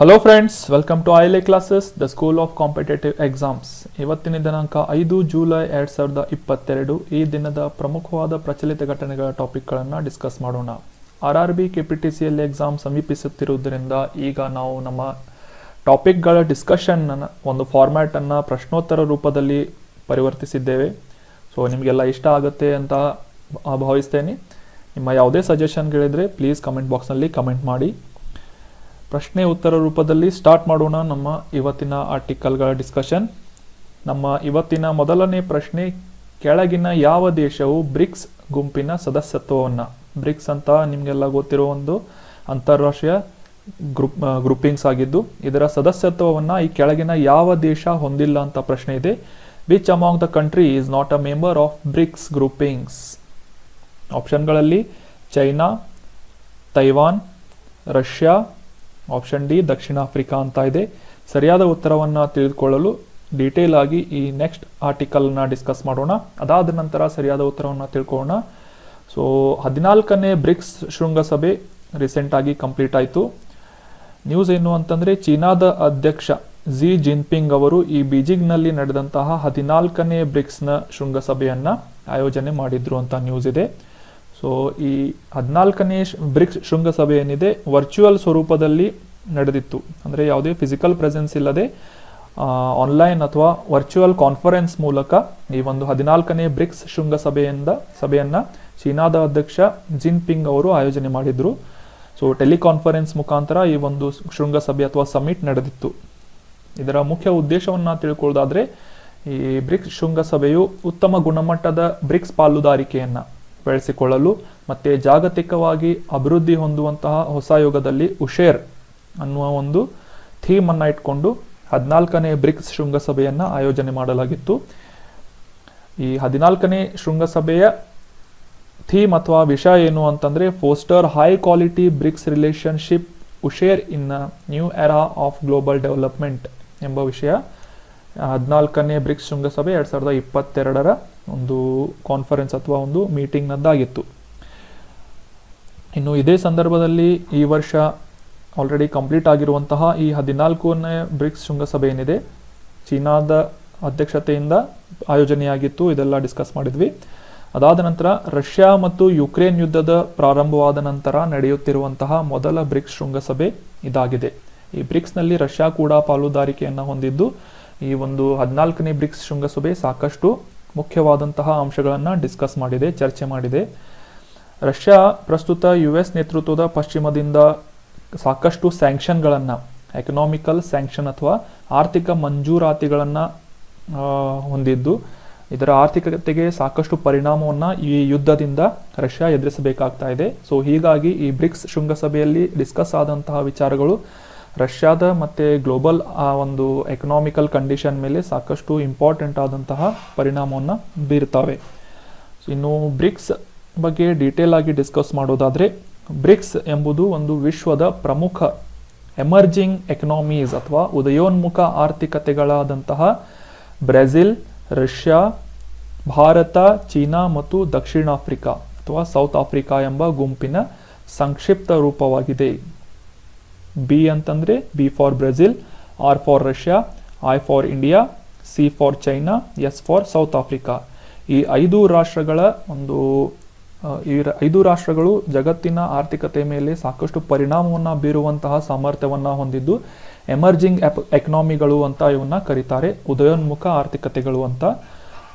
Hello friends, welcome to ಐಲೆ classes, the school of competitive exams. ಇವತ್ತಿನ ದಿನಾಂಕ 5 July 2022. ಈ ದಿನದ ಪ್ರಮುಖವಾದ ಪ್ರಚಲಿತ ಘಟನೆಗಳ ಟಾಪಿಕ್ಗಳನ್ನು ಡಿಸ್ಕಸ್ ಮಾಡೋಣ. RRB KPTCL ಎಕ್ಸಾಮ್ ಸಮೀಪಿಸುತ್ತಿರುವುದರಿಂದ ಈಗ ನಾವು ನಮ್ಮ ಟಾಪಿಕ್ಗಳ ಡಿಸ್ಕಷನ್ ಒಂದು ಫಾರ್ಮ್ಯಾಟನ್ನು ಪ್ರಶ್ನೋತ್ತರ ರೂಪದಲ್ಲಿ ಪರಿವರ್ತಿಸಿದ್ದೇವೆ. ಸೊ ನಿಮಗೆಲ್ಲ ಇಷ್ಟ ಆಗುತ್ತೆ ಅಂತ ಭಾವಿಸ್ತೇನೆ. ನಿಮ್ಮ ಯಾವುದೇ ಸಜೆಷನ್ಗಳಿದ್ರೆ ಪ್ಲೀಸ್ ಕಮೆಂಟ್ ಬಾಕ್ಸ್ನಲ್ಲಿ ಕಮೆಂಟ್ ಮಾಡಿ. ಪ್ರಶ್ನೆ ಉತ್ತರ ರೂಪದಲ್ಲಿ ಸ್ಟಾರ್ಟ್ ಮಾಡೋಣ ನಮ್ಮ ಇವತ್ತಿನ ಆರ್ಟಿಕಲ್ಗಳ ಡಿಸ್ಕಷನ್. ನಮ್ಮ ಇವತ್ತಿನ ಮೊದಲನೇ ಪ್ರಶ್ನೆ, ಕೆಳಗಿನ ಯಾವ ದೇಶವು ಬ್ರಿಕ್ಸ್ ಗುಂಪಿನ ಸದಸ್ಯತ್ವವನ್ನು, ಬ್ರಿಕ್ಸ್ ಅಂತ ನಿಮಗೆಲ್ಲ ಗೊತ್ತಿರೋ ಒಂದು ಅಂತಾರಾಷ್ಟ್ರೀಯ ಗ್ರೂಪಿಂಗ್ಸ್ ಆಗಿದ್ದು, ಇದರ ಸದಸ್ಯತ್ವವನ್ನು ಈ ಕೆಳಗಿನ ಯಾವ ದೇಶ ಹೊಂದಿಲ್ಲ ಅಂತ ಪ್ರಶ್ನೆ ಇದೆ. Which among the country is not a member of BRICS groupings? ಆಪ್ಷನ್ಗಳಲ್ಲಿ China, Taiwan, Russia, option D ದಕ್ಷಿಣ ಆಫ್ರಿಕಾ ಅಂತ ಇದೆ. ಸರಿಯಾದ ಉತ್ತರವನ್ನು ತಿಳಿದುಕೊಳ್ಳಲು ಡೀಟೇಲ್ ಆಗಿ ಈ ನೆಕ್ಸ್ಟ್ ಆರ್ಟಿಕಲ್ನ ಡಿಸ್ಕಸ್ ಮಾಡೋಣ. ಅದಾದ ನಂತರ ಸರಿಯಾದ ಉತ್ತರವನ್ನು ತಿಳ್ಕೊಳ್ಳೋಣ. ಸೊ 14ನೇ ಬ್ರಿಕ್ಸ್ ಶೃಂಗಸಭೆ ರೀಸೆಂಟ್ ಆಗಿ ಕಂಪ್ಲೀಟ್ ಆಯಿತು. ನ್ಯೂಸ್ ಏನು ಅಂತಂದರೆ, ಚೀನಾದ ಅಧ್ಯಕ್ಷ ಝಿ ಜಿನ್ಪಿಂಗ್ ಅವರು ಈ ಬೀಜಿಂಗ್ನಲ್ಲಿ ನಡೆದಂತಹ 14ನೇ ಬ್ರಿಕ್ಸ್ನ ಶೃಂಗಸಭೆಯನ್ನು ಆಯೋಜನೆ ಮಾಡಿದ್ರು ಅಂತ ನ್ಯೂಸ್ ಇದೆ. ಸೊ ಈ 14ನೇ ಬ್ರಿಕ್ಸ್ ಶೃಂಗಸಭೆ ಏನಿದೆ ವರ್ಚುವಲ್ ಸ್ವರೂಪದಲ್ಲಿ ನಡೆದಿತ್ತು. ಅಂದರೆ ಯಾವುದೇ ಫಿಸಿಕಲ್ ಪ್ರೆಸೆನ್ಸ್ ಇಲ್ಲದೆ ಆನ್ಲೈನ್ ಅಥವಾ ವರ್ಚುವಲ್ ಕಾನ್ಫರೆನ್ಸ್ ಮೂಲಕ ಈ ಒಂದು 14ನೇ ಬ್ರಿಕ್ಸ್ ಸಭೆಯನ್ನು ಚೀನಾದ ಅಧ್ಯಕ್ಷ ಜಿನ್ಪಿಂಗ್ ಅವರು ಆಯೋಜನೆ ಮಾಡಿದ್ರು. ಸೊ ಟೆಲಿಕಾನ್ಫರೆನ್ಸ್ ಮುಖಾಂತರ ಈ ಒಂದು ಶೃಂಗಸಭೆ ಅಥವಾ ಸಮಿಟ್ ನಡೆದಿತ್ತು. ಇದರ ಮುಖ್ಯ ಉದ್ದೇಶವನ್ನು ತಿಳ್ಕೊಳ್ಳೋದಾದ್ರೆ, ಈ ಬ್ರಿಕ್ಸ್ ಶೃಂಗಸಭೆಯು ಉತ್ತಮ ಗುಣಮಟ್ಟದ ಬ್ರಿಕ್ಸ್ ಪಾಲುದಾರಿಕೆಯನ್ನು ಬೆಳೆಸಿಕೊಳ್ಳಲು ಮತ್ತೆ ಜಾಗತಿಕವಾಗಿ ಅಭಿವೃದ್ಧಿ ಹೊಂದುವಂತಹ ಹೊಸ ಯುಗದಲ್ಲಿ ಉಶೇರ್ ಅನ್ನುವ ಒಂದು ಥೀಮ್ ಅನ್ನು ಇಟ್ಕೊಂಡು 14ನೇ ಬ್ರಿಕ್ಸ್ ಶೃಂಗಸಭೆಯನ್ನು ಆಯೋಜನೆ ಮಾಡಲಾಗಿತ್ತು. ಈ 14ನೇ ಶೃಂಗಸಭೆಯ ಥೀಮ್ ಅಥವಾ ವಿಷಯ ಏನು ಅಂತಂದ್ರೆ, foster high quality BRICS relationship usher in new era of global development ಎಂಬ ವಿಷಯ 14ನೇ ಬ್ರಿಕ್ಸ್ ಶೃಂಗಸಭೆ 2022ರ ಒಂದು ಕಾನ್ಫರೆನ್ಸ್ ಅಥವಾ ಒಂದು ಮೀಟಿಂಗ್ನದ್ದಾಗಿತ್ತು. ಇನ್ನು ಇದೇ ಸಂದರ್ಭದಲ್ಲಿ ಈ ವರ್ಷ ಆಲ್ರೆಡಿ ಕಂಪ್ಲೀಟ್ ಆಗಿರುವಂತಹ ಈ 14ನೇ ಬ್ರಿಕ್ಸ್ ಶೃಂಗಸಭೆ ಏನಿದೆ ಚೀನಾದ ಅಧ್ಯಕ್ಷತೆಯಿಂದ ಆಯೋಜನೆಯಾಗಿತ್ತು. ಇದೆಲ್ಲ ಡಿಸ್ಕಸ್ ಮಾಡಿದ್ವಿ. ಅದಾದ ನಂತರ ರಷ್ಯಾ ಮತ್ತು ಯುಕ್ರೇನ್ ಯುದ್ಧದ ಪ್ರಾರಂಭವಾದ ನಂತರ ನಡೆಯುತ್ತಿರುವಂತಹ ಮೊದಲ ಬ್ರಿಕ್ಸ್ ಶೃಂಗಸಭೆ ಇದಾಗಿದೆ. ಈ ಬ್ರಿಕ್ಸ್ನಲ್ಲಿ ರಷ್ಯಾ ಕೂಡ ಪಾಲುದಾರಿಕೆಯನ್ನು ಹೊಂದಿದ್ದು, ಈ ಒಂದು 14ನೇ ಬ್ರಿಕ್ಸ್ ಶೃಂಗಸಭೆ ಸಾಕಷ್ಟು ಮುಖ್ಯವಾದಂತಹ ಅಂಶಗಳನ್ನು ಡಿಸ್ಕಸ್ ಮಾಡಿದೆ, ಚರ್ಚೆ ಮಾಡಿದೆ. ರಷ್ಯಾ ಪ್ರಸ್ತುತ US ನೇತೃತ್ವದ ಪಶ್ಚಿಮದಿಂದ ಸಾಕಷ್ಟು ಸ್ಯಾಂಕ್ಷನ್ಗಳನ್ನು, ಎಕನಾಮಿಕಲ್ ಸ್ಯಾಂಕ್ಷನ್ ಅಥವಾ ಆರ್ಥಿಕ ಮಂಜೂರಾತಿಗಳನ್ನು ಹೊಂದಿದ್ದು, ಇದರ ಆರ್ಥಿಕತೆಗೆ ಸಾಕಷ್ಟು ಪರಿಣಾಮವನ್ನು ಈ ಯುದ್ಧದಿಂದ ರಷ್ಯಾ ಎದುರಿಸಬೇಕಾಗ್ತಾ ಇದೆ. ಸೊ ಹೀಗಾಗಿ ಈ ಬ್ರಿಕ್ಸ್ ಶೃಂಗಸಭೆಯಲ್ಲಿ ಡಿಸ್ಕಸ್ ಆದಂತಹ ವಿಚಾರಗಳು ರಷ್ಯಾದ ಮತ್ತು ಗ್ಲೋಬಲ್ ಒಂದು ಎಕನಾಮಿಕಲ್ ಕಂಡೀಷನ್ ಮೇಲೆ ಸಾಕಷ್ಟು ಇಂಪಾರ್ಟೆಂಟ್ ಆದಂತಹ ಪರಿಣಾಮವನ್ನು ಬೀರ್ತವೆ. ಇನ್ನು ಬ್ರಿಕ್ಸ್ ಬಗ್ಗೆ ಡೀಟೇಲ್ ಆಗಿ ಡಿಸ್ಕಸ್ ಮಾಡೋದಾದರೆ, ಬ್ರಿಕ್ಸ್ ಎಂಬುದು ಒಂದು ವಿಶ್ವದ ಪ್ರಮುಖ ಎಮರ್ಜಿಂಗ್ ಎಕನಾಮೀಸ್ ಅಥವಾ ಉದಯೋನ್ಮುಖ ಆರ್ಥಿಕತೆಗಳಾದಂತಹ ಬ್ರೆಜಿಲ್, ರಷ್ಯಾ, ಭಾರತ, ಚೀನಾ ಮತ್ತು ದಕ್ಷಿಣ ಆಫ್ರಿಕಾ ಅಥವಾ ಸೌತ್ ಆಫ್ರಿಕಾ ಎಂಬ ಗುಂಪಿನ ಸಂಕ್ಷಿಪ್ತ ರೂಪವಾಗಿದೆ. ಬಿ ಅಂತಂದರೆ B for Brazil, R for Russia, I for India, C for China, S for South Africa. ಈ 5 ರಾಷ್ಟ್ರಗಳ ಈ 5 ರಾಷ್ಟ್ರಗಳು ಜಗತ್ತಿನ ಆರ್ಥಿಕತೆ ಮೇಲೆ ಸಾಕಷ್ಟು ಪರಿಣಾಮವನ್ನು ಬೀರುವಂತಹ ಸಾಮರ್ಥ್ಯವನ್ನು ಹೊಂದಿದ್ದು ಎಮರ್ಜಿಂಗ್ ಎಕನಾಮಿಗಳು ಅಂತ ಇವನ್ನ ಕರೀತಾರೆ, ಉದಯೋನ್ಮುಖ ಆರ್ಥಿಕತೆಗಳು ಅಂತ.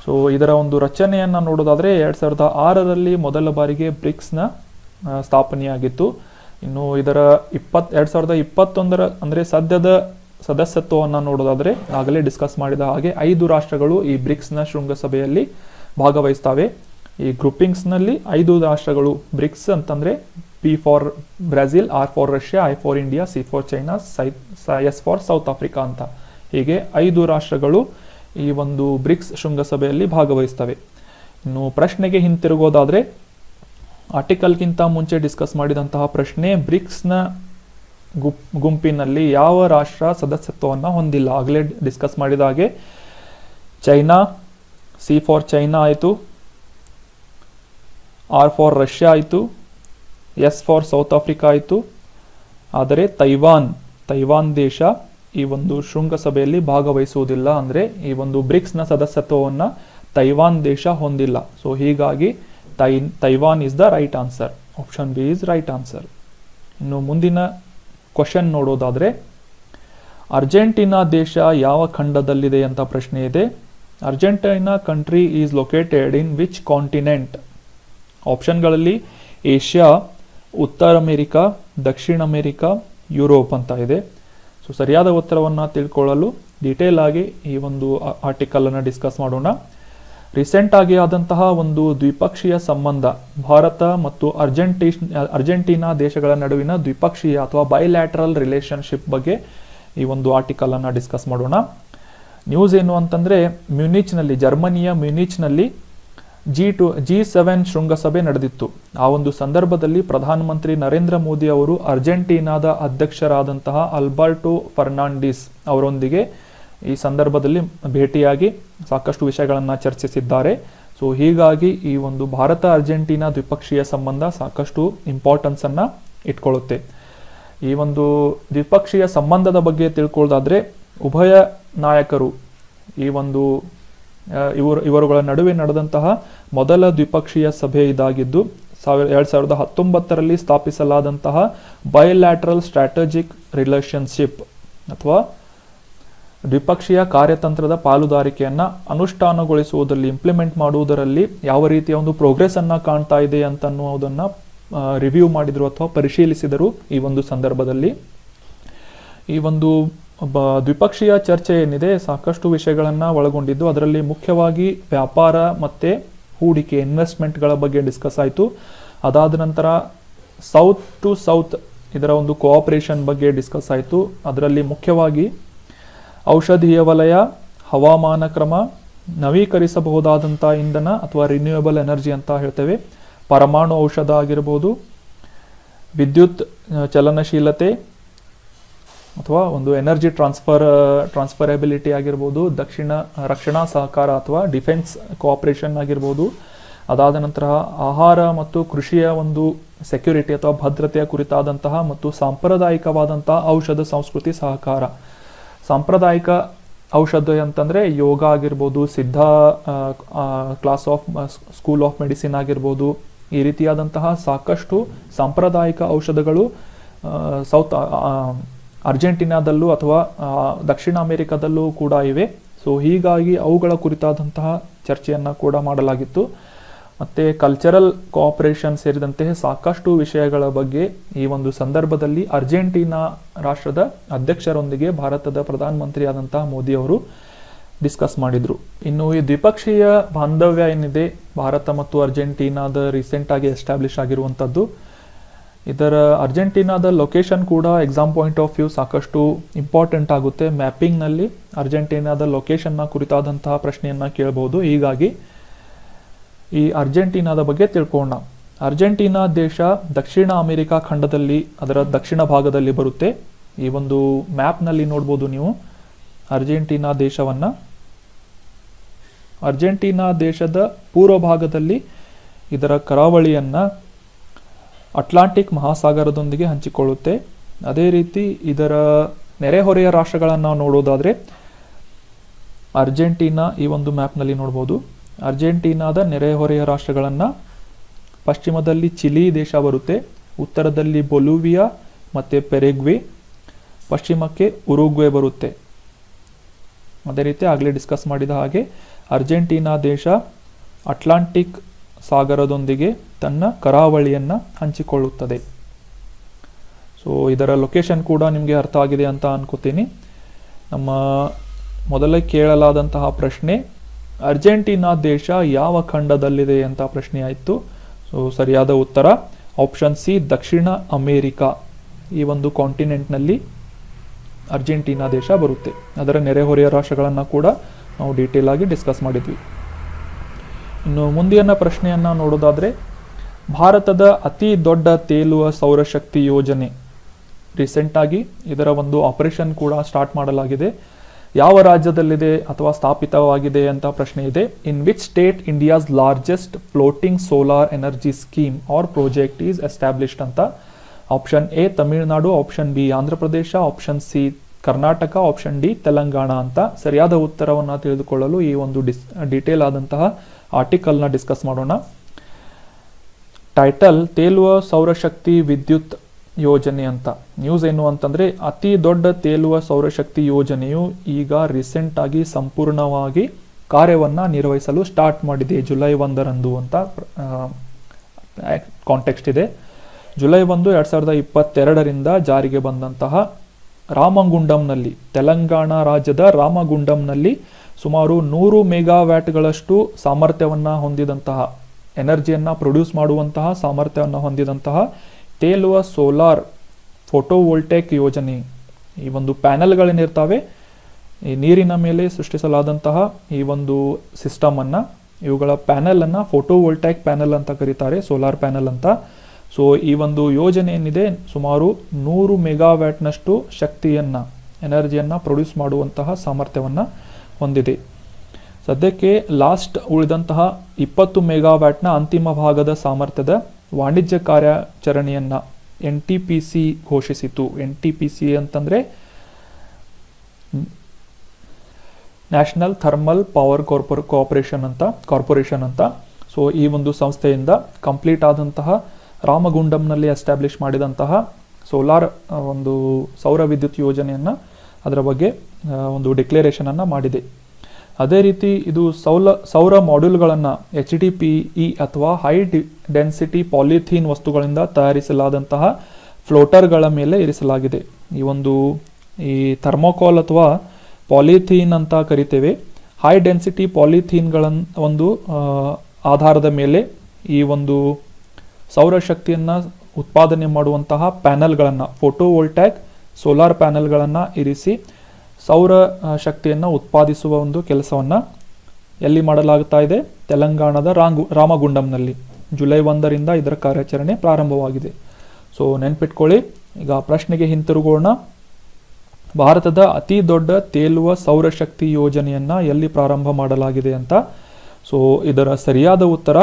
ಸೊ ಇದರ ಒಂದು ರಚನೆಯನ್ನು ನೋಡೋದಾದರೆ 2006ರಲ್ಲಿ ಮೊದಲ ಬಾರಿಗೆ ಬ್ರಿಕ್ಸ್ನ ಸ್ಥಾಪನೆಯಾಗಿತ್ತು. ಇನ್ನು ಇದರ 2021ರ ಅಂದರೆ ಸದ್ಯದ ಸದಸ್ಯತ್ವವನ್ನು ನೋಡೋದಾದರೆ ಆಗಲೇ ಡಿಸ್ಕಸ್ ಮಾಡಿದ ಹಾಗೆ 5 ರಾಷ್ಟ್ರಗಳು ಈ ಬ್ರಿಕ್ಸ್ನ ಶೃಂಗಸಭೆಯಲ್ಲಿ ಭಾಗವಹಿಸ್ತವೆ. ಈ ಗ್ರೂಪಿಂಗ್ಸ್ನಲ್ಲಿ 5 ರಾಷ್ಟ್ರಗಳು ಬ್ರಿಕ್ಸ್ ಅಂತಂದರೆ P for Brazil, R for Russia, I for India, C for China, S for South Africa ಅಂತ ಹೀಗೆ 5 ರಾಷ್ಟ್ರಗಳು ಈ ಒಂದು ಬ್ರಿಕ್ಸ್ ಶೃಂಗಸಭೆಯಲ್ಲಿ ಭಾಗವಹಿಸ್ತವೆ. ಇನ್ನು ಪ್ರಶ್ನೆಗೆ ಹಿಂತಿರುಗೋದಾದರೆ, ಆರ್ಟಿಕಲ್ಗಿಂತ ಮುಂಚೆ ಡಿಸ್ಕಸ್ ಮಾಡಿದಂತಹ ಪ್ರಶ್ನೆ, ಬ್ರಿಕ್ಸ್ನ ಗುಂಪಿನಲ್ಲಿ ಯಾವ ರಾಷ್ಟ್ರ ಸದಸ್ಯತ್ವವನ್ನು ಹೊಂದಿಲ್ಲ? ಆಗಲೇ ಡಿಸ್ಕಸ್ ಮಾಡಿದ ಹಾಗೆ ಚೈನಾ, ಸಿ ಫಾರ್ ಚೈನಾ ಆಯಿತು, ಆರ್ ಫಾರ್ ರಷ್ಯಾ ಆಯಿತು, ಎಸ್ ಫಾರ್ ಸೌತ್ ಆಫ್ರಿಕಾ ಆಯಿತು. ಆದರೆ ತೈವಾನ್ ತೈವಾನ್ ದೇಶ ಈ ಒಂದು ಶೃಂಗಸಭೆಯಲ್ಲಿ ಭಾಗವಹಿಸುವುದಿಲ್ಲ. ಅಂದರೆ ಈ ಒಂದು ಬ್ರಿಕ್ಸ್ನ ಸದಸ್ಯತ್ವವನ್ನು ತೈವಾನ್ ದೇಶ ಹೊಂದಿಲ್ಲ. ಸೊ ಹೀಗಾಗಿ Taiwan is the right answer. Option B is right answer. ಇನ್ನು ಮುಂದಿನ ಕ್ವಶನ್ ನೋಡೋದಾದರೆ, ಅರ್ಜೆಂಟೀನಾ ದೇಶ ಯಾವ ಖಂಡದಲ್ಲಿದೆ ಅಂತ ಪ್ರಶ್ನೆ ಇದೆ. Argentina country is located in which continent? ಆಪ್ಷನ್ಗಳಲ್ಲಿ ಏಷ್ಯಾ, ಉತ್ತರ ಅಮೆರಿಕಾ, ದಕ್ಷಿಣ ಅಮೆರಿಕಾ, ಯುರೋಪ್ ಅಂತ ಇದೆ. ಸೊ ಸರಿಯಾದ ಉತ್ತರವನ್ನು ತಿಳ್ಕೊಳ್ಳಲು ಡೀಟೇಲ್ ಆಗಿ ಈ ಒಂದು ಆರ್ಟಿಕಲನ್ನು ಡಿಸ್ಕಸ್ ಮಾಡೋಣ. ರೀಸೆಂಟ್ ಆಗಿ ಆದಂತಹ ಒಂದು ದ್ವಿಪಕ್ಷೀಯ ಸಂಬಂಧ, ಭಾರತ ಮತ್ತು ಅರ್ಜೆಂಟೀನಾ ದೇಶಗಳ ನಡುವಿನ ದ್ವಿಪಕ್ಷೀಯ ಅಥವಾ ಬೈಲ್ಯಾಟ್ರಲ್ ರಿಲೇಶನ್ಶಿಪ್ ಬಗ್ಗೆ ಈ ಒಂದು ಆರ್ಟಿಕಲನ್ನು ಡಿಸ್ಕಸ್ ಮಾಡೋಣ. ನ್ಯೂಸ್ ಏನು ಅಂತಂದರೆ, ಜರ್ಮನಿಯ ಮ್ಯೂನಿಚ್ನಲ್ಲಿ G7 ಶೃಂಗಸಭೆ ನಡೆದಿತ್ತು. ಆ ಒಂದು ಸಂದರ್ಭದಲ್ಲಿ ಪ್ರಧಾನಮಂತ್ರಿ ನರೇಂದ್ರ ಮೋದಿ ಅವರು ಅರ್ಜೆಂಟೀನಾದ ಅಧ್ಯಕ್ಷರಾದಂತಹ ಅಲ್ಬರ್ಟೋ ಫರ್ನಾಂಡಿಸ್ ಅವರೊಂದಿಗೆ ಈ ಸಂದರ್ಭದಲ್ಲಿ ಭೇಟಿಯಾಗಿ ಸಾಕಷ್ಟು ವಿಷಯಗಳನ್ನು ಚರ್ಚಿಸಿದ್ದಾರೆ. ಸೊ ಹೀಗಾಗಿ ಈ ಒಂದು ಭಾರತ ಅರ್ಜೆಂಟೀನಾ ದ್ವಿಪಕ್ಷೀಯ ಸಂಬಂಧ ಸಾಕಷ್ಟು ಇಂಪಾರ್ಟೆನ್ಸನ್ನು ಇಟ್ಕೊಳ್ಳುತ್ತೆ. ಈ ಒಂದು ದ್ವಿಪಕ್ಷೀಯ ಸಂಬಂಧದ ಬಗ್ಗೆ ತಿಳ್ಕೊಳ್ಳೋದಾದ್ರೆ, ಉಭಯ ನಾಯಕರು ಈ ಒಂದು ಇವರುಗಳ ನಡುವೆ ನಡೆದಂತಹ ಮೊದಲ ದ್ವಿಪಕ್ಷೀಯ ಸಭೆ ಇದಾಗಿದ್ದು 2019ರಲ್ಲಿ ಸ್ಥಾಪಿಸಲಾದಂತಹ ಬೈಲ್ಯಾಟ್ರಲ್ ಸ್ಟ್ರಾಟಜಿಕ್ ರಿಲೇಶನ್ಶಿಪ್ ಅಥವಾ ದ್ವಿಪಕ್ಷೀಯ ಕಾರ್ಯತಂತ್ರದ ಪಾಲುದಾರಿಕೆಯನ್ನು ಅನುಷ್ಠಾನಗೊಳಿಸುವುದರಲ್ಲಿ, ಇಂಪ್ಲಿಮೆಂಟ್ ಮಾಡುವುದರಲ್ಲಿ ಯಾವ ರೀತಿಯ ಒಂದು ಪ್ರೋಗ್ರೆಸ್ ಅನ್ನ ಕಾಣ್ತಾ ಇದೆ ಅಂತ ಅನ್ನುವುದನ್ನು ರಿವ್ಯೂ ಮಾಡಿದರು ಅಥವಾ ಪರಿಶೀಲಿಸಿದರು. ಈ ಒಂದು ಸಂದರ್ಭದಲ್ಲಿ ಈ ಒಂದು ದ್ವಿಪಕ್ಷೀಯ ಚರ್ಚೆ ಏನಿದೆ ಸಾಕಷ್ಟು ವಿಷಯಗಳನ್ನು ಒಳಗೊಂಡಿದ್ದು. ಅದರಲ್ಲಿ ಮುಖ್ಯವಾಗಿ ವ್ಯಾಪಾರ ಮತ್ತು ಹೂಡಿಕೆ, ಇನ್ವೆಸ್ಟ್ಮೆಂಟ್ಗಳ ಬಗ್ಗೆ ಡಿಸ್ಕಸ್ ಆಯಿತು. ಅದಾದ ನಂತರ ಸೌತ್ ಟು ಸೌತ್ ಇದರ ಒಂದು ಕೋಆಪರೇಷನ್ ಬಗ್ಗೆ ಡಿಸ್ಕಸ್ ಆಯಿತು. ಅದರಲ್ಲಿ ಮುಖ್ಯವಾಗಿ ಔಷಧೀಯ ವಲಯ, ಹವಾಮಾನ ಕ್ರಮ, ನವೀಕರಿಸಬಹುದಾದಂಥ ಇಂಧನ ಅಥವಾ ರಿನ್ಯೂಯಬಲ್ ಎನರ್ಜಿ ಅಂತ ಹೇಳ್ತೇವೆ, ಪರಮಾಣು ಔಷಧ ಆಗಿರ್ಬೋದು, ವಿದ್ಯುತ್ ಚಲನಶೀಲತೆ ಅಥವಾ ಒಂದು ಎನರ್ಜಿ ಟ್ರಾನ್ಸ್ಫರಬಿಲಿಟಿ ಆಗಿರ್ಬೋದು, ರಕ್ಷಣಾ ಸಹಕಾರ ಅಥವಾ ಡಿಫೆನ್ಸ್ ಕೋಆಪರೇಷನ್ ಆಗಿರ್ಬೋದು. ಅದಾದ ನಂತರ ಆಹಾರ ಮತ್ತು ಕೃಷಿಯ ಒಂದು ಸೆಕ್ಯೂರಿಟಿ ಅಥವಾ ಭದ್ರತೆಯ ಕುರಿತಾದಂತಹ ಮತ್ತು ಸಾಂಪ್ರದಾಯಿಕವಾದಂತಹ ಔಷಧ ಸಂಸ್ಕೃತಿ ಸಹಕಾರ. ಸಾಂಪ್ರದಾಯಿಕ ಔಷಧ ಅಂತಂದರೆ ಯೋಗ ಆಗಿರ್ಬೋದು, ಸಿದ್ಧ ಸ್ಕೂಲ್ ಆಫ್ ಮೆಡಿಸಿನ್ ಆಗಿರ್ಬೋದು. ಈ ರೀತಿಯಾದಂತಹ ಸಾಕಷ್ಟು ಸಾಂಪ್ರದಾಯಿಕ ಔಷಧಗಳು ಸೌತ್ ಅರ್ಜೆಂಟೀನಾದಲ್ಲೂ ಅಥವಾ ದಕ್ಷಿಣ ಅಮೆರಿಕದಲ್ಲೂ ಕೂಡ ಇವೆ. ಸೊ ಹೀಗಾಗಿ ಅವುಗಳ ಕುರಿತಾದಂತಹ ಚರ್ಚೆಯನ್ನು ಕೂಡ ಮಾಡಲಾಗಿತ್ತು. ಮತ್ತು ಕಲ್ಚರಲ್ ಕೋಆಪರೇಷನ್ ಸೇರಿದಂತೆ ಸಾಕಷ್ಟು ವಿಷಯಗಳ ಬಗ್ಗೆ ಈ ಒಂದು ಸಂದರ್ಭದಲ್ಲಿ ಅರ್ಜೆಂಟೀನಾ ರಾಷ್ಟ್ರದ ಅಧ್ಯಕ್ಷರೊಂದಿಗೆ ಭಾರತದ ಪ್ರಧಾನಮಂತ್ರಿಯಾದಂತಹ ಮೋದಿ ಅವರು ಡಿಸ್ಕಸ್ ಮಾಡಿದರು. ಇನ್ನು ಈ ದ್ವಿಪಕ್ಷೀಯ ಬಾಂಧವ್ಯ ಏನಿದೆ ಭಾರತ ಮತ್ತು ಅರ್ಜೆಂಟೀನಾದ ರೀಸೆಂಟಾಗಿ ಎಸ್ಟಾಬ್ಲಿಷ್ ಆಗಿರುವಂಥದ್ದು. ಇದರ ಅರ್ಜೆಂಟೀನಾದ ಲೊಕೇಶನ್ ಕೂಡ ಎಕ್ಸಾಮ್ ಪಾಯಿಂಟ್ ಆಫ್ ವ್ಯೂ ಸಾಕಷ್ಟು ಇಂಪಾರ್ಟೆಂಟ್ ಆಗುತ್ತೆ. ಮ್ಯಾಪಿಂಗ್ನಲ್ಲಿ ಅರ್ಜೆಂಟೀನಾದ ಲೊಕೇಶನ್ನ ಕುರಿತಾದಂತಹ ಪ್ರಶ್ನೆಯನ್ನು ಕೇಳಬಹುದು. ಹೀಗಾಗಿ ಈ ಅರ್ಜೆಂಟೀನಾದ ಬಗ್ಗೆ ತಿಳ್ಕೊಳ್ಳೋಣ. ಅರ್ಜೆಂಟೀನಾ ದೇಶ ದಕ್ಷಿಣ ಅಮೆರಿಕಾ ಖಂಡದಲ್ಲಿ ಅದರ ದಕ್ಷಿಣ ಭಾಗದಲ್ಲಿ ಬರುತ್ತೆ. ಈ ಒಂದು ಮ್ಯಾಪ್ನಲ್ಲಿ ನೋಡ್ಬೋದು ನೀವು ಅರ್ಜೆಂಟೀನಾ ದೇಶವನ್ನು. ಅರ್ಜೆಂಟೀನಾ ದೇಶದ ಪೂರ್ವ ಭಾಗದಲ್ಲಿ ಇದರ ಕರಾವಳಿಯನ್ನು ಅಟ್ಲಾಂಟಿಕ್ ಮಹಾಸಾಗರದೊಂದಿಗೆ ಹಂಚಿಕೊಳ್ಳುತ್ತೆ. ಅದೇ ರೀತಿ ಇದರ ನೆರೆಹೊರೆಯ ರಾಷ್ಟ್ರಗಳನ್ನು ನಾವು ನೋಡೋದಾದರೆ ಅರ್ಜೆಂಟೀನಾ ಈ ಒಂದು ಮ್ಯಾಪ್ನಲ್ಲಿ ನೋಡ್ಬೋದು. ಅರ್ಜೆಂಟೀನಾದ ನೆರೆಹೊರೆಯ ರಾಷ್ಟ್ರಗಳನ್ನು ಪಶ್ಚಿಮದಲ್ಲಿ ಚಿಲಿ ದೇಶ ಬರುತ್ತೆ, ಉತ್ತರದಲ್ಲಿ ಬೊಲಿವಿಯಾ ಮತ್ತು ಪೆರೆಗ್ವೆ, ಪಶ್ಚಿಮಕ್ಕೆ ಉರುಗ್ವೆ ಬರುತ್ತೆ. ಅದೇ ರೀತಿ ಆಗಲೇ ಡಿಸ್ಕಸ್ ಮಾಡಿದ ಹಾಗೆ ಅರ್ಜೆಂಟೀನಾ ದೇಶ ಅಟ್ಲಾಂಟಿಕ್ ಸಾಗರದೊಂದಿಗೆ ತನ್ನ ಕರಾವಳಿಯನ್ನು ಹಂಚಿಕೊಳ್ಳುತ್ತದೆ. ಸೊ ಇದರ ಲೊಕೇಶನ್ ಕೂಡ ನಿಮಗೆ ಅರ್ಥ ಆಗಿದೆ ಅಂತ ಅನ್ಕೋತೀನಿ. ನಮ್ಮ ಮೊದಲೇ ಕೇಳಲಾದಂತಹ ಪ್ರಶ್ನೆ ಅರ್ಜೆಂಟೀನಾ ದೇಶ ಯಾವ ಖಂಡದಲ್ಲಿದೆ ಅಂತ ಪ್ರಶ್ನೆ ಆಯಿತು. ಸೊ ಸರಿಯಾದ ಉತ್ತರ ಆಪ್ಷನ್ ಸಿ, ದಕ್ಷಿಣ ಅಮೇರಿಕಾ. ಈ ಒಂದು ಕಾಂಟಿನೆಂಟ್ನಲ್ಲಿ ಅರ್ಜೆಂಟೀನಾ ದೇಶ ಬರುತ್ತೆ. ಅದರ ನೆರೆಹೊರೆಯ ರಾಷ್ಟ್ರಗಳನ್ನು ಕೂಡ ನಾವು ಡೀಟೇಲ್ ಆಗಿ ಡಿಸ್ಕಸ್ ಮಾಡಿದ್ವಿ. ಇನ್ನು ಮುಂದಿನ ಪ್ರಶ್ನೆಯನ್ನು ನೋಡೋದಾದರೆ, ಭಾರತದ ಅತಿ ದೊಡ್ಡ ತೇಲುವ ಸೌರಶಕ್ತಿ ಯೋಜನೆ ರೀಸೆಂಟಾಗಿ ಇದರ ಒಂದು ಆಪರೇಷನ್ ಕೂಡ ಸ್ಟಾರ್ಟ್ ಮಾಡಲಾಗಿದೆ. ಯಾವ ರಾಜ್ಯದಲ್ಲಿದೆ ಅಥವಾ ಸ್ಥಾಪಿತವಾಗಿದೆ ಅಂತ ಪ್ರಶ್ನೆ ಇದೆ. In which state India's largest floating solar energy scheme or project is established ಅಂತ option A Tamil Nadu, option B Andhra Pradesh, option C Karnataka, option D Telangana ಅಂತ ಸರಿಯಾದ ಉತ್ತರವನ್ನು ತಿಳಿದುಕೊಳ್ಳಲು ಈ ಒಂದು ಡೀಟೇಲ್ ಆದಂತಹ ಆರ್ಟಿಕಲ್ನ ಡಿಸ್ಕಸ್ ಮಾಡೋಣ. ಟೈಟಲ್ ತೇಲುವ ಸೌರಶಕ್ತಿ ವಿದ್ಯುತ್ ಯೋಜನೆ ಅಂತ. ನ್ಯೂಸ್ ಏನು ಅಂತಂದ್ರೆ, ಅತಿ ದೊಡ್ಡ ತೇಲುವ ಸೌರಶಕ್ತಿ ಯೋಜನೆಯು ಈಗ ರೀಸೆಂಟ್ ಆಗಿ ಸಂಪೂರ್ಣವಾಗಿ ಕಾರ್ಯವನ್ನ ನಿರ್ವಹಿಸಲು ಸ್ಟಾರ್ಟ್ ಮಾಡಿದೆ ಜುಲೈ 1 ಅಂತ ಕಾಂಟೆಕ್ಸ್ಟ್ ಇದೆ. ಜುಲೈ 1, 2022 ಜಾರಿಗೆ ಬಂದಂತಹ ರಾಮಗುಂಡಂನಲ್ಲಿ, ತೆಲಂಗಾಣ ರಾಜ್ಯದ ರಾಮಗುಂಡಂನಲ್ಲಿ ಸುಮಾರು 100 ಮೆಗಾವ್ಯಾಟ್ಗಳಷ್ಟು ಸಾಮರ್ಥ್ಯವನ್ನು ಹೊಂದಿದಂತಹ, ಎನರ್ಜಿಯನ್ನು ಪ್ರೊಡ್ಯೂಸ್ ಮಾಡುವಂತಹ ಸಾಮರ್ಥ್ಯವನ್ನು ಹೊಂದಿದಂತಹ ತೇಲುವ ಸೋಲಾರ್ ಫೋಟೋವೋಲ್ಟೇಕ್ ಯೋಜನೆ. ಈ ಒಂದು ಪ್ಯಾನೆಲ್ಗಳೇನಿರ್ತಾವೆ, ಈ ನೀರಿನ ಮೇಲೆ ಸೃಷ್ಟಿಸಲಾದಂತಹ ಈ ಒಂದು ಸಿಸ್ಟಮನ್ನು, ಇವುಗಳ ಪ್ಯಾನೆಲನ್ನು ಫೋಟೋವೋಲ್ಟೇಕ್ ಪ್ಯಾನೆಲ್ ಅಂತ ಕರೀತಾರೆ, ಸೋಲಾರ್ ಪ್ಯಾನೆಲ್ ಅಂತ. ಸೊ ಈ ಒಂದು ಯೋಜನೆ ಏನಿದೆ ಸುಮಾರು 100 ಮೆಗಾವ್ಯಾಟ್ನಷ್ಟು ಶಕ್ತಿಯನ್ನು, ಎನರ್ಜಿಯನ್ನು ಪ್ರೊಡ್ಯೂಸ್ ಮಾಡುವಂತಹ ಸಾಮರ್ಥ್ಯವನ್ನು ಹೊಂದಿದೆ. ಸದ್ಯಕ್ಕೆ ಲಾಸ್ಟ್ ಉಳಿದಂತಹ 20 ಮೆಗಾವ್ಯಾಟ್ನ ಅಂತಿಮ ಭಾಗದ ಸಾಮರ್ಥ್ಯದ ವಾಣಿಜ್ಯ ಕಾರ್ಯಾಚರಣೆಯನ್ನು NTPC ಘೋಷಿಸಿತು. NTPC ಅಂತಂದರೆ ನ್ಯಾಷನಲ್ ಥರ್ಮಲ್ ಪವರ್ ಕಾರ್ಪೊರೇಷನ್ ಅಂತ. ಸೊ ಈ ಒಂದು ಸಂಸ್ಥೆಯಿಂದ ಕಂಪ್ಲೀಟ್ ಆದಂತಹ ರಾಮಗುಂಡಂನಲ್ಲಿ ಎಸ್ಟಾಬ್ಲಿಷ್ ಮಾಡಿದಂತಹ ಸೋಲಾರ್ ಒಂದು ಸೌರ ವಿದ್ಯುತ್ ಯೋಜನೆಯನ್ನು, ಅದರ ಬಗ್ಗೆ ಒಂದು ಡಿಕ್ಲರೇಷನನ್ನು ಮಾಡಿದೆ. ಅದೇ ರೀತಿ ಇದು ಸೌರ ಮಾಡ್ಯೂಲ್ಗಳನ್ನು HDPE ಅಥವಾ ಹೈ ಡೆನ್ಸಿಟಿ ಪಾಲಿಥೀನ್ ವಸ್ತುಗಳಿಂದ ತಯಾರಿಸಲಾದಂತಹ ಫ್ಲೋಟರ್ಗಳ ಮೇಲೆ ಇರಿಸಲಾಗಿದೆ. ಈ ಥರ್ಮೋಕಾಲ್ ಅಥವಾ ಪಾಲಿಥೀನ್ ಅಂತ ಕರಿತೇವೆ, ಹೈ ಡೆನ್ಸಿಟಿ ಪಾಲಿಥೀನ್ಗಳ ಒಂದು ಆಧಾರದ ಮೇಲೆ ಈ ಒಂದು ಸೌರಶಕ್ತಿಯನ್ನು ಉತ್ಪಾದನೆ ಮಾಡುವಂತಹ ಪ್ಯಾನೆಲ್ಗಳನ್ನು, ಫೋಟೋವೋಲ್ಟೇಕ್ ಸೋಲಾರ್ ಪ್ಯಾನೆಲ್ಗಳನ್ನು ಇರಿಸಿ ಸೌರ ಶಕ್ತಿಯನ್ನು ಉತ್ಪಾದಿಸುವ ಒಂದು ಕೆಲಸವನ್ನು ಎಲ್ಲಿ ಮಾಡಲಾಗ್ತಾ ಇದೆ? ತೆಲಂಗಾಣದ ರಾಮಗುಂಡಂನಲ್ಲಿ ಜುಲೈ 1 ಇದರ ಕಾರ್ಯಾಚರಣೆ ಪ್ರಾರಂಭವಾಗಿದೆ. ಸೊ ನೆನ್ಪಿಟ್ಕೊಳ್ಳಿ. ಈಗ ಪ್ರಶ್ನೆಗೆ ಹಿಂತಿರುಗೋಣ. ಭಾರತದ ಅತಿ ದೊಡ್ಡ ತೇಲುವ ಸೌರಶಕ್ತಿ ಯೋಜನೆಯನ್ನು ಎಲ್ಲಿ ಪ್ರಾರಂಭ ಮಾಡಲಾಗಿದೆ ಅಂತ. ಸೊ ಇದರ ಸರಿಯಾದ ಉತ್ತರ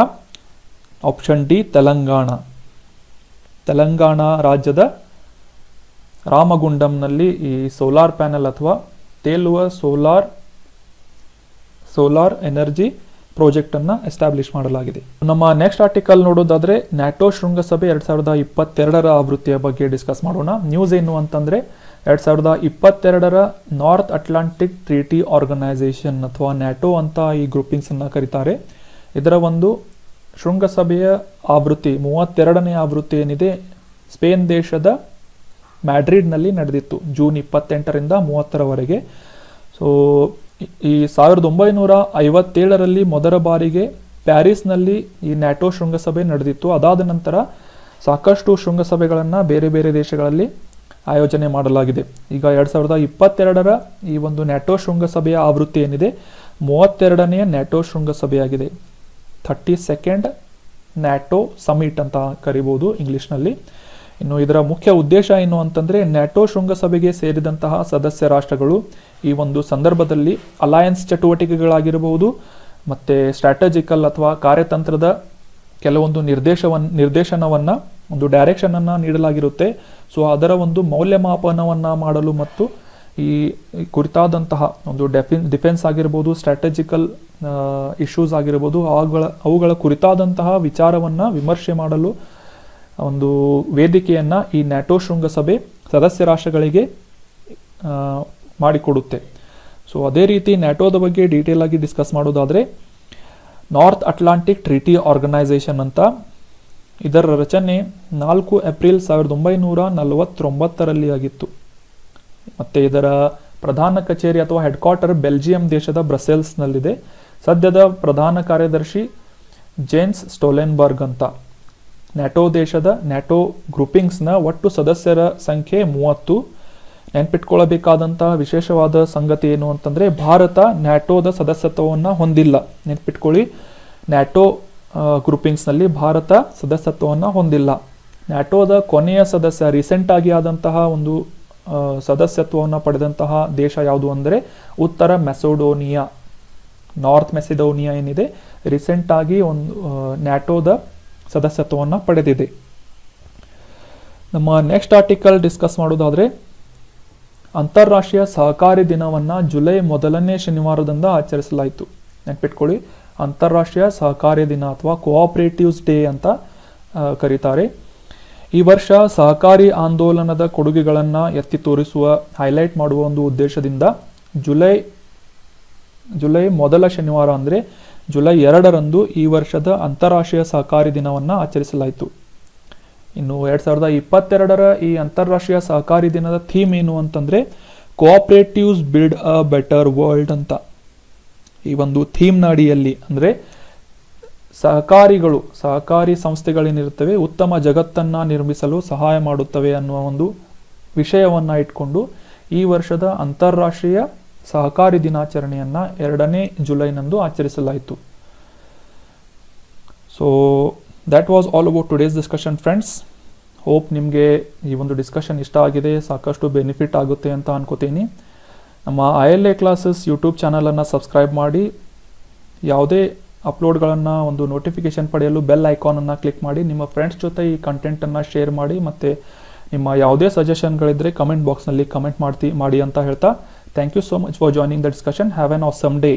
ಆಪ್ಷನ್ ಡಿ, ತೆಲಂಗಾಣ. ತೆಲಂಗಾಣ ರಾಜ್ಯದ ರಾಮಗುಂಡಂನಲ್ಲಿ ಈ ಸೋಲಾರ್ ಪ್ಯಾನೆಲ್ ಅಥವಾ ತೇಲುವ ಸೋಲಾರ್ ಎನರ್ಜಿ ಪ್ರಾಜೆಕ್ಟ್ ಅನ್ನ ಎಸ್ಟಾಬ್ಲಿಷ್ ಮಾಡಲಾಗಿದೆ. ನಮ್ಮ ನೆಕ್ಸ್ಟ್ ಆರ್ಟಿಕಲ್ ನೋಡೋದಾದ್ರೆ, ನ್ಯಾಟೋ ಶೃಂಗಸಭೆ 2022 ಆವೃತ್ತಿಯ ಬಗ್ಗೆ ಡಿಸ್ಕಸ್ ಮಾಡೋಣ. ನ್ಯೂಸ್ ಏನು ಅಂತಂದ್ರೆ, 2022 ನಾರ್ತ್ ಅಟ್ಲಾಂಟಿಕ್ ಟ್ರೀಟಿ ಆರ್ಗನೈಸೇಷನ್ ಅಥವಾ ನ್ಯಾಟೋ ಅಂತ ಈ ಗ್ರೂಪಿಂಗ್ಸ್ ಅನ್ನ ಕರೀತಾರೆ. ಇದರ ಒಂದು ಶೃಂಗಸಭೆಯ ಆವೃತ್ತಿ 32ನೇ ಆವೃತ್ತಿ ಏನಿದೆ, ಸ್ಪೇನ್ ದೇಶದ ಮ್ಯಾಡ್ರಿಡ್ನಲ್ಲಿ ನಡೆದಿತ್ತು ಜೂನ್ 28ರಿಂದ 30ರವರೆಗೆ. ಸೊ ಈ 1957ರಲ್ಲಿ ಮೊದಲ ಬಾರಿಗೆ ಪ್ಯಾರಿಸ್ನಲ್ಲಿ ಈ ನ್ಯಾಟೋ ಶೃಂಗಸಭೆ ನಡೆದಿತ್ತು. ಅದಾದ ನಂತರ ಸಾಕಷ್ಟು ಶೃಂಗಸಭೆಗಳನ್ನು ಬೇರೆ ಬೇರೆ ದೇಶಗಳಲ್ಲಿ ಆಯೋಜನೆ ಮಾಡಲಾಗಿದೆ. ಈಗ 2022ರ ಈ ಒಂದು ನ್ಯಾಟೋ ಶೃಂಗಸಭೆಯ ಆವೃತ್ತಿ ಏನಿದೆ 32ನೇ ನ್ಯಾಟೋ ಶೃಂಗಸಭೆಯಾಗಿದೆ. 32nd ನ್ಯಾಟೋ ಸಮಿಟ್ ಅಂತ ಕರಿಬಹುದು ಇಂಗ್ಲಿಷ್ನಲ್ಲಿ. ಇನ್ನು ಇದರ ಮುಖ್ಯ ಉದ್ದೇಶ ಏನು ಅಂತಂದ್ರೆ, ನ್ಯಾಟೋ ಶೃಂಗಸಭೆಗೆ ಸೇರಿದಂತಹ ಸದಸ್ಯ ರಾಷ್ಟ್ರಗಳು ಈ ಒಂದು ಸಂದರ್ಭದಲ್ಲಿ ಅಲಯನ್ಸ್ ಚಟುವಟಿಕೆಗಳಾಗಿರಬಹುದು, ಮತ್ತೆ ಸ್ಟ್ರಾಟಜಿಕಲ್ ಅಥವಾ ಕಾರ್ಯತಂತ್ರದ ಕೆಲವೊಂದು ನಿರ್ದೇಶನವನ್ನ, ಒಂದು ಡೈರೆಕ್ಷನ್ ಅನ್ನ ನೀಡಲಾಗಿರುತ್ತೆ. ಸೊ ಅದರ ಒಂದು ಮೌಲ್ಯಮಾಪನವನ್ನ ಮಾಡಲು ಮತ್ತು ಈ ಕುರಿತಾದಂತಹ ಒಂದು ಡಿಫೆನ್ಸ್ ಆಗಿರ್ಬೋದು, ಸ್ಟ್ರಾಟಜಿಕಲ್ ಇಶ್ಯೂಸ್ ಆಗಿರ್ಬೋದು, ಅವುಗಳ ಕುರಿತಾದಂತಹ ವಿಚಾರವನ್ನ ವಿಮರ್ಶೆ ಮಾಡಲು ಒಂದು ವೇದಿಕೆಯನ್ನ ಈ ನ್ಯಾಟೋ ಶೃಂಗಸಭೆ ಸದಸ್ಯ ರಾಷ್ಟ್ರಗಳಿಗೆ ಮಾಡಿಕೊಡುತ್ತೆ. ಸೊ ಅದೇ ರೀತಿ ನ್ಯಾಟೋದ ಬಗ್ಗೆ ಡೀಟೇಲ್ ಆಗಿ ಡಿಸ್ಕಸ್ ಮಾಡೋದಾದ್ರೆ, ನಾರ್ತ್ ಅಟ್ಲಾಂಟಿಕ್ ಟ್ರೀಟಿ ಆರ್ಗನೈಸೇಷನ್ ಅಂತ. ಇದರ ರಚನೆ 4 ಏಪ್ರಿಲ್ 1949ರಲ್ಲಿ ಆಗಿತ್ತು. ಮತ್ತೆ ಇದರ ಪ್ರಧಾನ ಕಚೇರಿ ಅಥವಾ ಹೆಡ್ ಕ್ವಾರ್ಟರ್ ಬೆಲ್ಜಿಯಂ ದೇಶದ ಬ್ರಸೆಲ್ಸ್ನಲ್ಲಿದೆ. ಸದ್ಯದ ಪ್ರಧಾನ ಕಾರ್ಯದರ್ಶಿ ಜೇನ್ಸ್ ಸ್ಟೋಲೆನ್ಬರ್ಗ್ ಅಂತ. ನ್ಯಾಟೋ ಗ್ರೂಪಿಂಗ್ಸ್ನ ಒಟ್ಟು ಸದಸ್ಯರ ಸಂಖ್ಯೆ 30. ನೆನ್ಪಿಟ್ಕೊಳ್ಳಬೇಕಾದಂತಹ ವಿಶೇಷವಾದ ಸಂಗತಿ ಏನು ಅಂತಂದ್ರೆ, ಭಾರತ ನ್ಯಾಟೋದ ಸದಸ್ಯತ್ವವನ್ನು ಹೊಂದಿಲ್ಲ. ನೆನ್ಪಿಟ್ಕೊಳ್ಳಿ, ನ್ಯಾಟೋ ಗ್ರೂಪಿಂಗ್ಸ್ನಲ್ಲಿ ಭಾರತ ಸದಸ್ಯತ್ವವನ್ನು ಹೊಂದಿಲ್ಲ. ನ್ಯಾಟೋದ ಕೊನೆಯ ಸದಸ್ಯ, ರೀಸೆಂಟ್ ಆಗಿ ಆದಂತಹ ಒಂದು ಸದಸ್ಯತ್ವವನ್ನು ಪಡೆದಂತಹ ದೇಶ ಯಾವುದು ಅಂದರೆ ಉತ್ತರ ಮೆಸೆಡೋನಿಯಾ. ನಾರ್ತ್ ಮೆಸೆಡೋನಿಯಾ ಏನಿದೆ ರೀಸೆಂಟ್ ಆಗಿ ಒಂದು ನ್ಯಾಟೋದ ಸದಸ್ಯತ್ವವನ್ನು ಪಡೆದಿದೆ. ನಮ್ಮ ನೆಕ್ಸ್ಟ್ ಆರ್ಟಿಕಲ್ ಡಿಸ್ಕಸ್ ಮಾಡೋದಾದರೆ ಅಂತಾರಾಷ್ಟ್ರೀಯ ಸಹಕಾರಿ ದಿನವನ್ನು ಜುಲೈ ಮೊದಲನೇ ಶನಿವಾರದಿಂದ ಆಚರಿಸಲಾಯಿತು. ನೆನ್ಪಿಟ್ಕೊಳ್ಳಿ, ಅಂತಾರಾಷ್ಟ್ರೀಯ ಸಹಕಾರಿ ದಿನ ಅಥವಾ ಕೋಆಪರೇಟಿವ್ಸ್ ಡೇ ಅಂತ ಕರೀತಾರೆ. ಈ ವರ್ಷ ಸಹಕಾರಿ ಆಂದೋಲನದ ಕೊಡುಗೆಗಳನ್ನು ಎತ್ತಿ ತೋರಿಸುವ, ಹೈಲೈಟ್ ಮಾಡುವ ಒಂದು ಉದ್ದೇಶದಿಂದ ಜುಲೈ ಮೊದಲ ಶನಿವಾರ ಅಂದರೆ ಜುಲೈ 2ರಂದು ಈ ವರ್ಷದ ಅಂತಾರಾಷ್ಟ್ರೀಯ ಸಹಕಾರಿ ದಿನವನ್ನು ಆಚರಿಸಲಾಯಿತು. ಇನ್ನು 2022ರ ಈ ಅಂತಾರಾಷ್ಟ್ರೀಯ ಸಹಕಾರಿ ದಿನದ ಥೀಮ್ ಏನು ಅಂತಂದರೆ cooperatives build a better world ಅಂತ. ಈ ಒಂದು ಥೀಮ್ನ ಅಡಿಯಲ್ಲಿ ಅಂದರೆ ಸಹಕಾರಿ ಸಂಸ್ಥೆಗಳೇನಿರುತ್ತವೆ ಉತ್ತಮ ಜಗತ್ತನ್ನು ನಿರ್ಮಿಸಲು ಸಹಾಯ ಮಾಡುತ್ತವೆ ಅನ್ನುವ ಒಂದು ವಿಷಯವನ್ನು ಇಟ್ಕೊಂಡು ಈ ವರ್ಷದ ಅಂತಾರಾಷ್ಟ್ರೀಯ ಸಹಕಾರಿ ದಿನಾಚರಣೆಯನ್ನು 2ನೇ ಜುಲೈನಂದು ಆಚರಿಸಲಾಯಿತು. So that was all about today's discussion friends. Hope ನಿಮಗೆ ಈ ಒಂದು ಡಿಸ್ಕಷನ್ ಇಷ್ಟ ಆಗಿದೆ, ಸಾಕಷ್ಟು ಬೆನಿಫಿಟ್ ಆಗುತ್ತೆ ಅಂತ ಅನ್ಕೋತೀನಿ. ನಮ್ಮ ILA ಕ್ಲಾಸಸ್ ಯೂಟ್ಯೂಬ್ ಚಾನಲನ್ನು ಸಬ್ಸ್ಕ್ರೈಬ್ ಮಾಡಿ, ಯಾವುದೇ ಅಪ್ಲೋಡ್ಗಳನ್ನು ಒಂದು ನೋಟಿಫಿಕೇಶನ್ ಪಡೆಯಲು ಬೆಲ್ ಐಕಾನನ್ನು ಕ್ಲಿಕ್ ಮಾಡಿ, ನಿಮ್ಮ ಫ್ರೆಂಡ್ಸ್ ಜೊತೆ ಈ ಕಂಟೆಂಟನ್ನು ಶೇರ್ ಮಾಡಿ, ಮತ್ತು ನಿಮ್ಮ ಯಾವುದೇ ಸಜೆಷನ್ಗಳಿದ್ದರೆ ಕಮೆಂಟ್ ಬಾಕ್ಸ್ನಲ್ಲಿ ಕಮೆಂಟ್ ಮಾಡಿ ಅಂತ ಹೇಳ್ತಾ, thank you so much for joining the discussion. Have an awesome day.